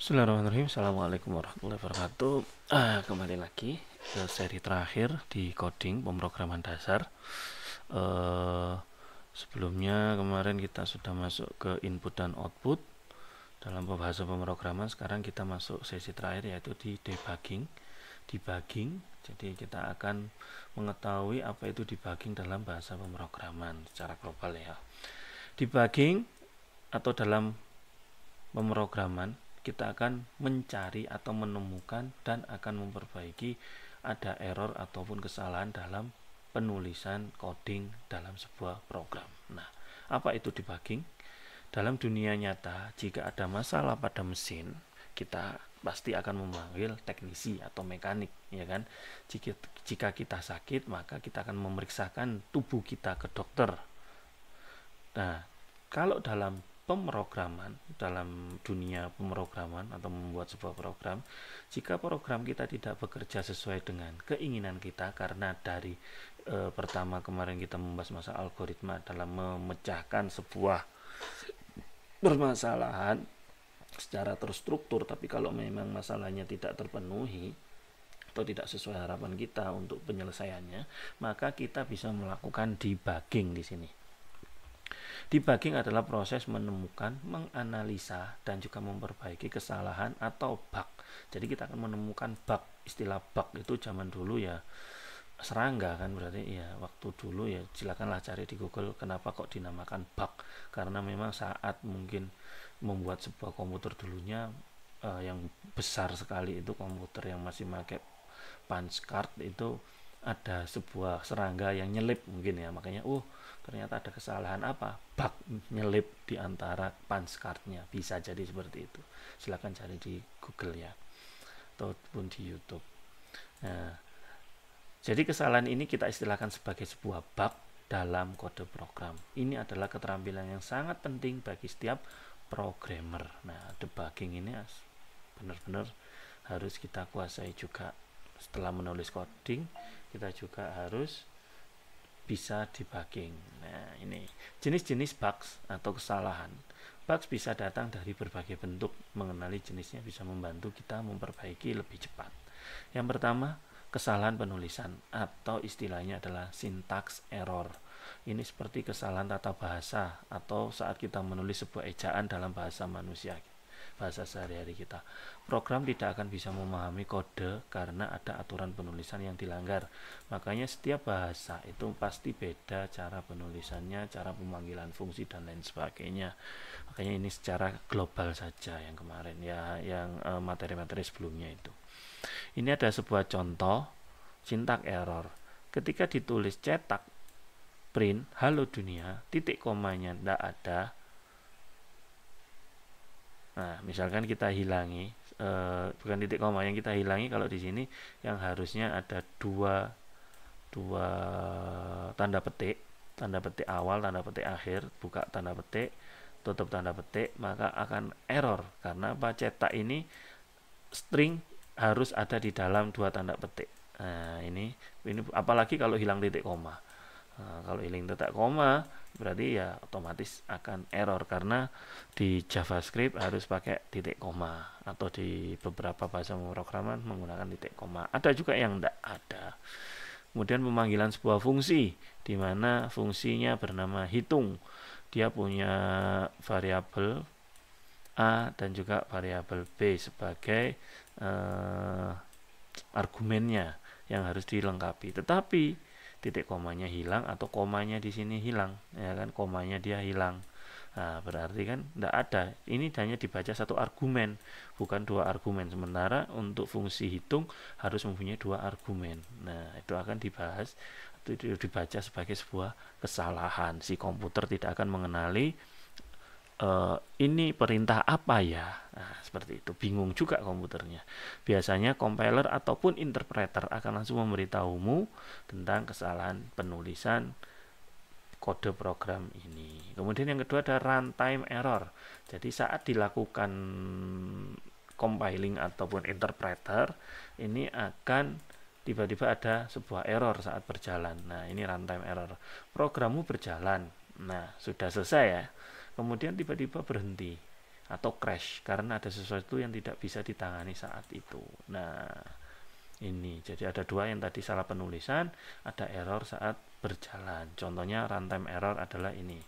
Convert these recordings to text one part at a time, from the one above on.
Bismillahirrahmanirrahim. Assalamualaikum warahmatullahi wabarakatuh. Kembali lagi ke seri terakhir di coding pemrograman dasar. Sebelumnya kemarin kita sudah masuk ke input dan output dalam pembahasan pemrograman. Sekarang kita masuk sesi terakhir, yaitu di debugging. Jadi kita akan mengetahui apa itu debugging dalam bahasa pemrograman secara global ya. Debugging atau dalam pemrograman kita akan mencari atau menemukan dan akan memperbaiki ada error ataupun kesalahan dalam penulisan coding dalam sebuah program. Nah, apa itu debugging? Dalam dunia nyata, jika ada masalah pada mesin, kita pasti akan memanggil teknisi atau mekanik, ya kan? Jika kita sakit, maka kita akan memeriksakan tubuh kita ke dokter. Nah, kalau dalam dunia pemrograman atau membuat sebuah program, jika program kita tidak bekerja sesuai dengan keinginan kita, karena dari pertama kemarin kita membahas masalah algoritma dalam memecahkan sebuah permasalahan secara terstruktur, tapi kalau memang masalahnya tidak terpenuhi atau tidak sesuai harapan kita untuk penyelesaiannya, maka kita bisa melakukan debugging di sini. Debugging adalah proses menemukan, menganalisa, dan juga memperbaiki kesalahan atau bug. Jadi kita akan menemukan bug. Istilah bug itu zaman dulu ya serangga kan, berarti ya waktu dulu ya silakanlah cari di Google kenapa kok dinamakan bug. Karena memang saat mungkin membuat sebuah komputer dulunya yang besar sekali, itu komputer yang masih pakai punch card, itu ada sebuah serangga yang nyelip mungkin ya, makanya ternyata ada kesalahan apa, bug nyelip di antara punch cardnya, bisa jadi seperti itu. Silahkan cari di Google ya, ataupun di YouTube. Nah, jadi kesalahan ini kita istilahkan sebagai sebuah bug dalam kode program. Ini adalah keterampilan yang sangat penting bagi setiap programmer. Nah, debugging ini benar-benar harus kita kuasai juga. Setelah menulis coding, kita juga harus bisa debugging. Nah, ini jenis-jenis bugs atau kesalahan. Bugs bisa datang dari berbagai bentuk. Mengenali jenisnya bisa membantu kita memperbaiki lebih cepat. Yang pertama, kesalahan penulisan atau istilahnya adalah syntax error. Ini seperti kesalahan tata bahasa atau saat kita menulis sebuah ejaan dalam bahasa manusia, bahasa sehari-hari kita. Program tidak akan bisa memahami kode karena ada aturan penulisan yang dilanggar. Makanya setiap bahasa itu pasti beda cara penulisannya, cara pemanggilan fungsi dan lain sebagainya. Makanya ini secara global saja yang kemarin ya, yang materi-materi sebelumnya itu. Ini ada sebuah contoh syntax error. Ketika ditulis cetak print halo dunia, titik komanya tidak ada. Nah, misalkan kita hilangi, bukan titik koma yang kita hilangi, kalau di sini yang harusnya ada dua tanda petik awal, tanda petik akhir, buka tanda petik, tutup tanda petik, maka akan error karena apa? Cetak ini string harus ada di dalam dua tanda petik. Nah, ini apalagi kalau hilang titik koma. Nah, kalau hilang titik koma berarti ya otomatis akan error, karena di JavaScript harus pakai titik koma, atau di beberapa bahasa pemrograman menggunakan titik koma. Ada juga yang tidak ada. Kemudian pemanggilan sebuah fungsi, di mana fungsinya bernama hitung. Dia punya variabel A dan juga variabel B sebagai argumennya yang harus dilengkapi. Tetapi titik komanya hilang atau komanya di sini hilang, ya kan, komanya dia hilang. Nah, berarti kan tidak ada. Ini hanya dibaca satu argumen, bukan dua argumen. Sementara untuk fungsi hitung harus mempunyai dua argumen. Nah, itu akan dibahas, itu dibaca sebagai sebuah kesalahan. Si komputer tidak akan mengenali ini perintah apa ya. Nah, seperti itu, bingung juga komputernya. Biasanya compiler ataupun interpreter akan langsung memberitahumu tentang kesalahan penulisan kode program ini. Kemudian yang kedua ada runtime error. Jadi saat dilakukan compiling ataupun interpreter, ini akan tiba-tiba ada sebuah error saat berjalan. Nah, ini runtime error. Programmu berjalan, nah sudah selesai ya, kemudian tiba-tiba berhenti atau crash karena ada sesuatu yang tidak bisa ditangani saat itu. Nah, ini jadi ada dua yang tadi salah penulisan, ada error saat berjalan. Contohnya runtime error adalah ini.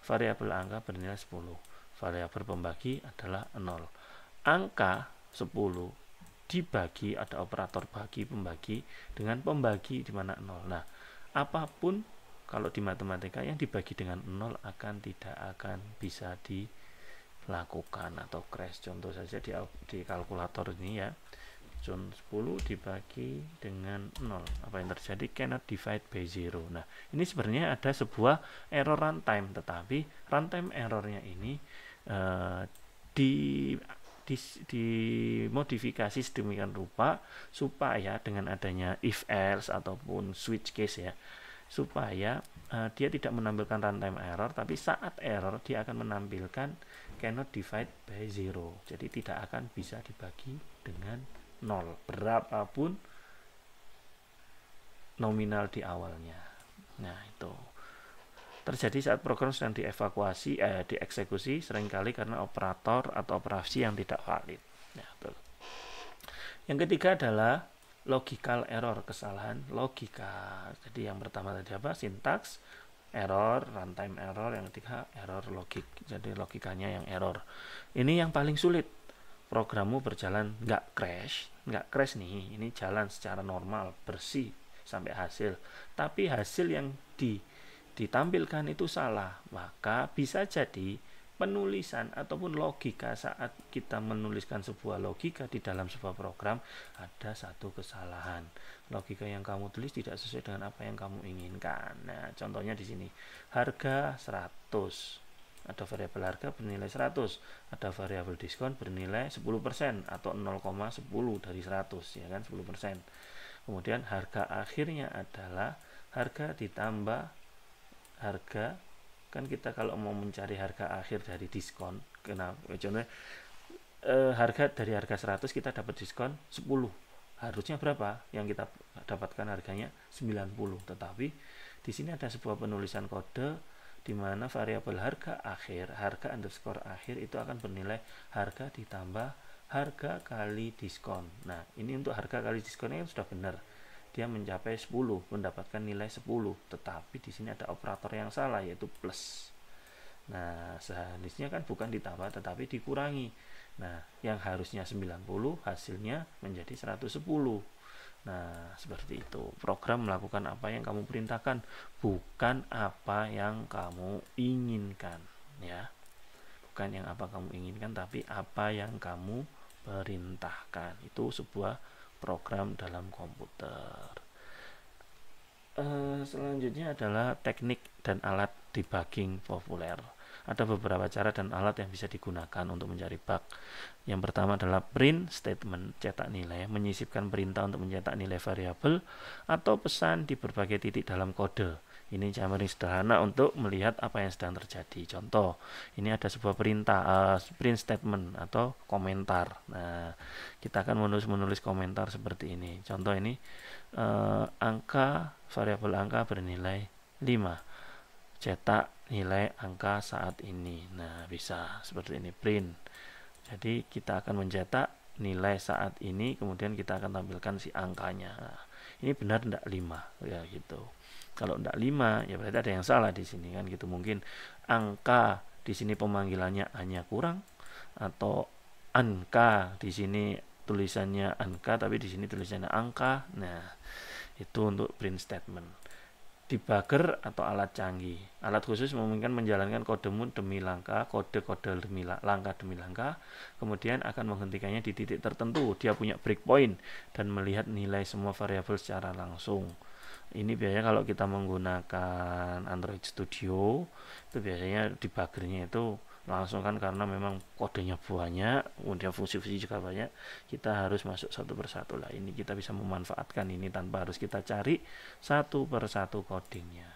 Variabel angka bernilai 10. Variabel pembagi adalah 0. Angka 10 dibagi, ada operator bagi pembagi dengan pembagi di mana 0. Nah, apapun kalau di matematika yang dibagi dengan 0 tidak akan bisa dilakukan atau crash. Contoh saja di kalkulator ini ya. 10 dibagi dengan 0. Apa yang terjadi? Cannot divide by 0. Nah, ini sebenarnya ada sebuah error runtime, tetapi runtime errornya ini dimodifikasi sedemikian rupa supaya dengan adanya if else ataupun switch case ya, supaya dia tidak menampilkan runtime error, tapi saat error dia akan menampilkan cannot divide by 0. Jadi tidak akan bisa dibagi dengan 0 berapapun nominal di awalnya. Nah, itu terjadi saat program sedang dieksekusi seringkali karena operator atau operasi yang tidak valid. Nah, betul. Yang ketiga adalah logical error, kesalahan logika. Jadi yang pertama tadi apa? Sintaks error, runtime error. Yang ketiga error logik. Jadi logikanya yang error. Ini yang paling sulit. Programmu berjalan nggak crash nih. Ini jalan secara normal, bersih sampai hasil. Tapi hasil yang ditampilkan itu salah, maka bisa jadi penulisan ataupun logika saat kita menuliskan sebuah logika di dalam sebuah program ada satu kesalahan. Logika yang kamu tulis tidak sesuai dengan apa yang kamu inginkan. Nah, contohnya di sini harga 100. Ada variabel harga bernilai 100, ada variabel diskon bernilai 10% atau 0,10 dari 100 ya kan, 10%. Kemudian harga akhirnya adalah harga ditambah harga, kan kita kalau mau mencari harga akhir dari diskon, kenapa? Contohnya harga dari harga 100 kita dapat diskon 10. Harusnya berapa? Yang kita dapatkan harganya 90. Tetapi di sini ada sebuah penulisan kode di mana variabel harga akhir, harga underscore akhir itu akan bernilai harga ditambah harga kali diskon. Nah, ini untuk harga kali diskonnya sudah benar. Dia mencapai 10, mendapatkan nilai 10, tetapi di sini ada operator yang salah yaitu plus. Nah, seharusnya kan bukan ditambah tetapi dikurangi. Nah, yang harusnya 90 hasilnya menjadi 110. Nah, seperti itu. Program melakukan apa yang kamu perintahkan, bukan apa yang kamu inginkan, ya. Bukan yang apa kamu inginkan, tapi apa yang kamu perintahkan. Itu sebuah program dalam komputer. Selanjutnya adalah teknik dan alat debugging populer. Ada beberapa cara dan alat yang bisa digunakan untuk mencari bug. Yang pertama adalah print statement, cetak nilai, menyisipkan perintah untuk mencetak nilai variabel atau pesan di berbagai titik dalam kode. Ini cara sederhana untuk melihat apa yang sedang terjadi. Contoh, ini ada sebuah perintah print statement atau komentar. Nah, kita akan menulis komentar seperti ini. Contoh ini variabel angka bernilai 5. Cetak nilai angka saat ini. Nah, bisa seperti ini, print. Jadi kita akan mencetak nilai saat ini, kemudian kita akan tampilkan si angkanya. Nah, ini benar enggak 5 ya gitu. Kalau enggak 5 ya berarti ada yang salah di sini kan gitu. Mungkin angka di sini pemanggilannya hanya kurang, atau angka di sini tulisannya angka tapi di sini tulisannya angka. Nah, itu untuk print statement. Debugger atau alat canggih. Alat khusus memungkinkan menjalankan kodemu demi langkah, kode-kode demi langkah demi langkah, kemudian akan menghentikannya di titik tertentu. Dia punya breakpoint dan melihat nilai semua variabel secara langsung. Ini biasanya kalau kita menggunakan Android Studio, itu biasanya debuggernya itu langsung kan, karena memang kodenya banyak, kemudian fungsi-fungsi juga banyak, kita harus masuk satu persatu. Lah ini kita bisa memanfaatkan ini tanpa harus kita cari satu persatu codingnya.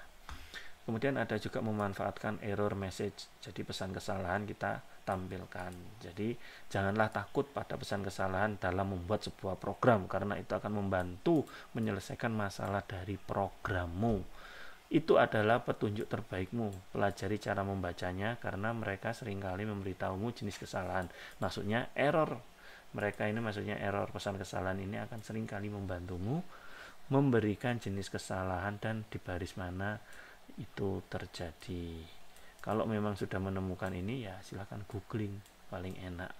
Kemudian ada juga memanfaatkan error message, jadi pesan kesalahan kita tampilkan. Jadi janganlah takut pada pesan kesalahan dalam membuat sebuah program, karena itu akan membantu menyelesaikan masalah dari programmu. Itu adalah petunjuk terbaikmu. Pelajari cara membacanya karena mereka seringkali memberitahumu jenis kesalahan. Maksudnya error. Mereka ini maksudnya error, pesan kesalahan ini akan seringkali membantumu memberikan jenis kesalahan dan di baris mana itu terjadi. Kalau memang sudah menemukan ini, ya silahkan googling, paling enak,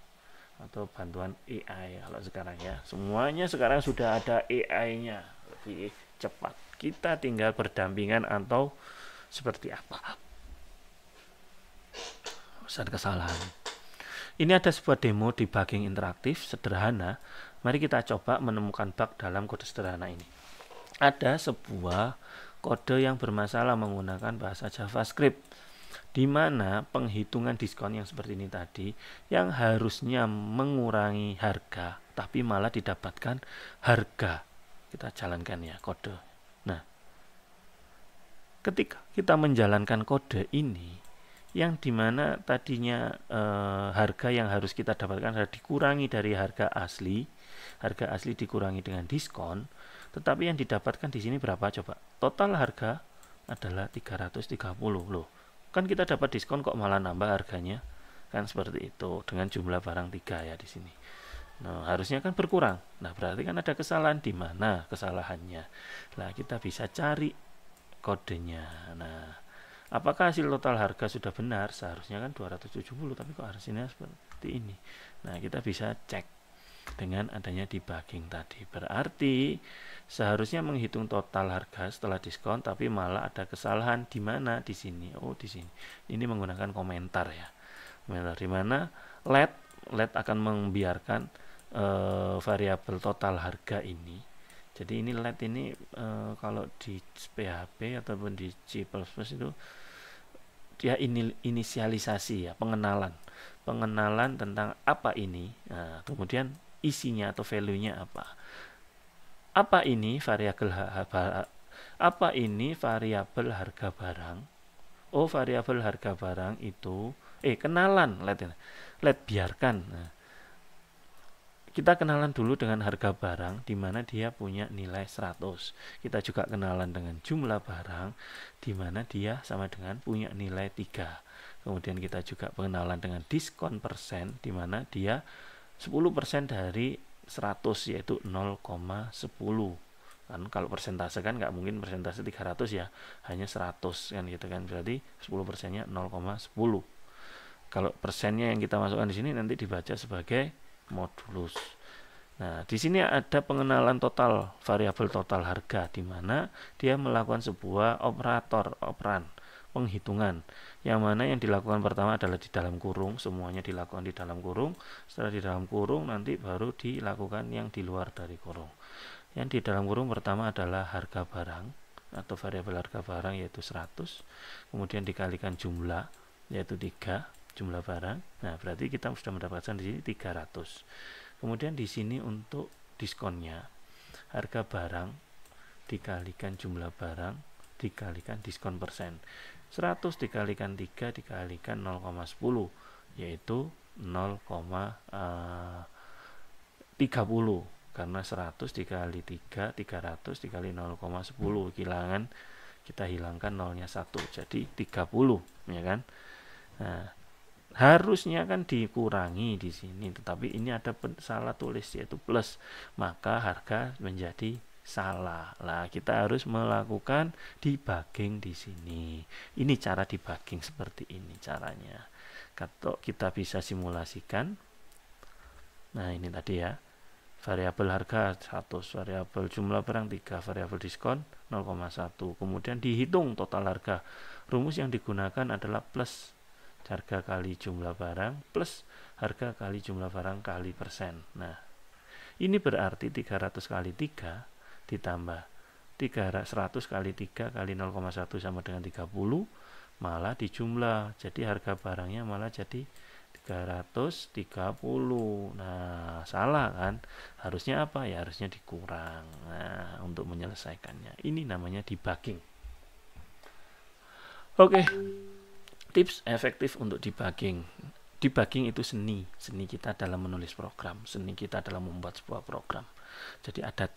atau bantuan AI kalau sekarang ya. Semuanya sekarang sudah ada AI-nya, lebih cepat. Kita tinggal berdampingan atau seperti apa pesan kesalahan. Ini ada sebuah demo debugging interaktif sederhana. Mari kita coba menemukan bug dalam kode sederhana ini. Ada sebuah kode yang bermasalah menggunakan bahasa JavaScript, di mana penghitungan diskon yang seperti ini tadi, yang harusnya mengurangi harga, tapi malah didapatkan harga. Kita jalankan ya kode. Nah, ketika kita menjalankan kode ini, yang dimana tadinya harga yang harus kita dapatkan adalah dikurangi dari harga asli dikurangi dengan diskon, tetapi yang didapatkan di sini berapa coba? Total harga adalah 330 loh. Kan kita dapat diskon kok malah nambah harganya? Kan seperti itu dengan jumlah barang 3 ya di sini. Nah, harusnya kan berkurang. Nah, berarti kan ada kesalahan. Di mana kesalahannya? Nah, kita bisa cari kodenya. Nah, apakah hasil total harga sudah benar? Seharusnya kan 270, tapi kok hasilnya seperti ini. Nah, kita bisa cek dengan adanya debugging tadi. Berarti seharusnya menghitung total harga setelah diskon, tapi malah ada kesalahan di mana? Di sini. Oh, di sini. Ini menggunakan komentar ya. Komentar di mana let akan membiarkan variabel total harga ini. Jadi ini let ini kalau di PHP ataupun di C++ itu dia inisialisasi ya, pengenalan tentang apa ini. Nah, kemudian isinya atau value-nya apa. Apa ini variabel harga barang? Oh, variabel harga barang itu kenalan let biarkan. Nah, kita kenalan dulu dengan harga barang di mana dia punya nilai 100. Kita juga kenalan dengan jumlah barang di mana dia sama dengan punya nilai 3. Kemudian kita juga pengenalan dengan diskon persen di mana dia 10% dari 100 yaitu 0,10. Kan kalau persentase kan nggak mungkin persentase 300 ya, hanya 100 kan gitu kan. Berarti 10%-nya 0,10. Kalau persennya yang kita masukkan di sini nanti dibaca sebagai modulus. Nah, di sini ada pengenalan total, variabel total harga di mana dia melakukan sebuah operan penghitungan. Yang mana yang dilakukan pertama adalah di dalam kurung, semuanya dilakukan di dalam kurung. Setelah di dalam kurung nanti baru dilakukan yang di luar dari kurung. Yang di dalam kurung pertama adalah harga barang atau variabel harga barang yaitu 100. Kemudian dikalikan jumlah yaitu 3. Jumlah barang. Nah, berarti kita sudah mendapatkan di sini 300. Kemudian di sini untuk diskonnya, harga barang dikalikan jumlah barang dikalikan diskon persen. 100 dikalikan 3 dikalikan 0,10 yaitu 0,30 karena 100 dikali 3 300 dikali 0,10 kita hilangkan nolnya 1 jadi 30 ya kan. Nah, harusnya kan dikurangi di sini, tetapi ini ada salah tulis yaitu plus, maka harga menjadi salah. Lah, kita harus melakukan debugging di sini. Ini cara debugging seperti ini caranya. Kalau kita bisa simulasikan. Nah, ini tadi ya. Variabel harga 100, variabel jumlah barang 3, variabel diskon 0,1. Kemudian dihitung total harga. Rumus yang digunakan adalah plus harga kali jumlah barang plus harga kali jumlah barang kali persen. Nah, ini berarti 300 kali 3 ditambah 100 kali 3 kali 0,1 sama dengan 30 malah dijumlah. Jadi harga barangnya malah jadi 330. Nah, salah kan? Harusnya apa? Ya harusnya dikurang. Nah, untuk menyelesaikannya. Ini namanya debugging. Oke. Tips efektif untuk debugging. Debugging itu seni kita dalam menulis program, seni kita dalam membuat sebuah program. Jadi ada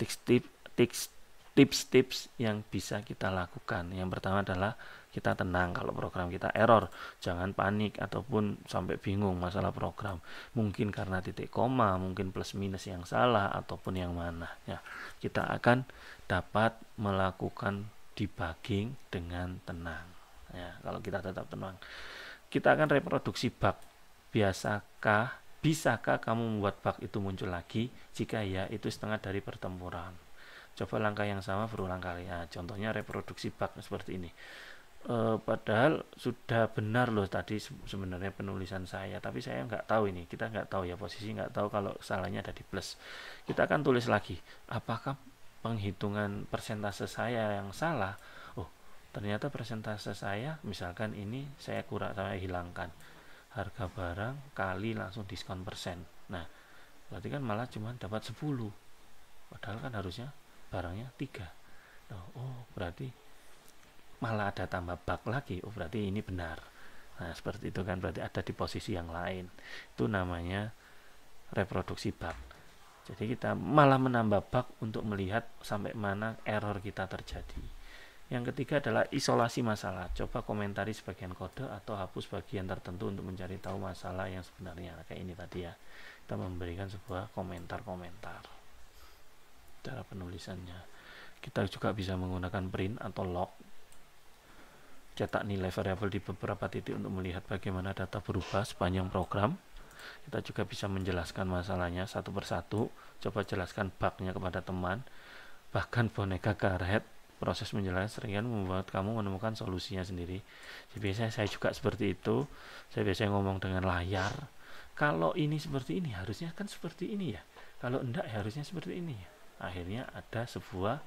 tips-tips yang bisa kita lakukan. Yang pertama adalah kita tenang kalau program kita error. Jangan panik ataupun sampai bingung masalah program. Mungkin karena titik koma, mungkin plus minus yang salah, ataupun yang mana. Ya, kita akan dapat melakukan debugging dengan tenang. Ya, kalau kita tetap tenang. Kita akan reproduksi bug. Bisakah kamu membuat bug itu muncul lagi? Jika ya, itu setengah dari pertempuran. Coba langkah yang sama berulang kali. Nah, contohnya reproduksi bug seperti ini. Padahal sudah benar loh tadi sebenarnya penulisan saya, tapi saya nggak tahu ini. Kita nggak tahu ya, posisi nggak tahu kalau salahnya ada di plus. Kita akan tulis lagi. Apakah penghitungan persentase saya yang salah? Oh, ternyata persentase saya, misalkan ini saya hilangkan. Harga barang kali langsung diskon persen. Nah, berarti kan malah cuma dapat 10. Padahal kan harusnya barangnya 3. Oh, berarti malah ada tambah bug lagi. Oh, berarti ini benar. Nah, seperti itu kan, berarti ada di posisi yang lain. Itu namanya reproduksi bug. Jadi kita malah menambah bug untuk melihat sampai mana error kita terjadi. Yang ketiga adalah isolasi masalah. Coba komentari sebagian kode atau hapus bagian tertentu untuk mencari tahu masalah yang sebenarnya. Kayak ini tadi ya. Kita memberikan sebuah komentar-komentar. Cara penulisannya. Kita juga bisa menggunakan print atau log. Cetak nilai variabel di beberapa titik untuk melihat bagaimana data berubah sepanjang program. Kita juga bisa menjelaskan masalahnya satu persatu. Coba jelaskan bugnya kepada teman. Bahkan boneka karet. Proses menjelaskan seringkali membuat kamu menemukan solusinya sendiri. Jadi biasanya saya juga seperti itu. Saya biasanya ngomong dengan layar. Kalau ini seperti ini, harusnya kan seperti ini ya. Kalau enggak, harusnya seperti ini ya. Akhirnya ada sebuah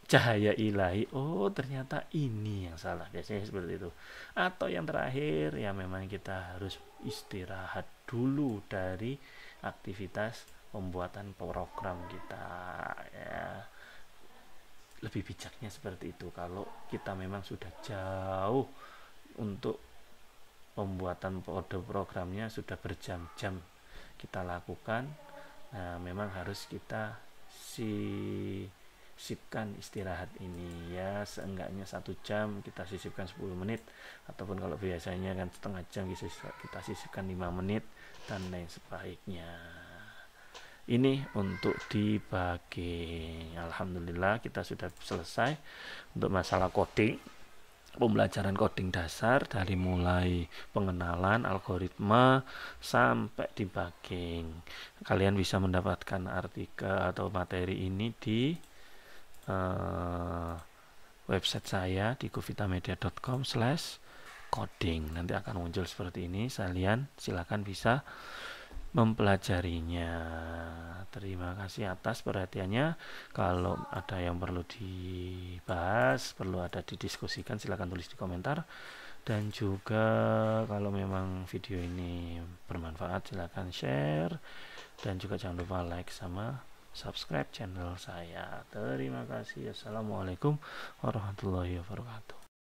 cahaya ilahi. Oh, ternyata ini yang salah. Biasanya seperti itu. Atau yang terakhir, ya memang kita harus istirahat dulu dari aktivitas pembuatan program kita, ya. Lebih bijaknya seperti itu. Kalau kita memang sudah jauh untuk pembuatan kode programnya, sudah berjam-jam kita lakukan, nah memang harus kita sisipkan istirahat ini ya, seenggaknya 1 jam kita sisipkan 10 menit, ataupun kalau biasanya kan setengah jam kita sisipkan 5 menit dan lain sebaiknya. Ini untuk dibagi. Alhamdulillah kita sudah selesai untuk masalah coding, pembelajaran coding dasar dari mulai pengenalan algoritma sampai debugging. Kalian bisa mendapatkan artikel atau materi ini di website saya di govitamedia.com/coding. Nanti akan muncul seperti ini. Kalian silakan bisa mempelajarinya. Terima kasih atas perhatiannya. Kalau ada yang perlu dibahas, perlu ada didiskusikan, silakan tulis di komentar. Dan juga kalau memang video ini bermanfaat, silakan share. Dan juga jangan lupa like sama subscribe channel saya. Terima kasih. Assalamualaikum warahmatullahi wabarakatuh.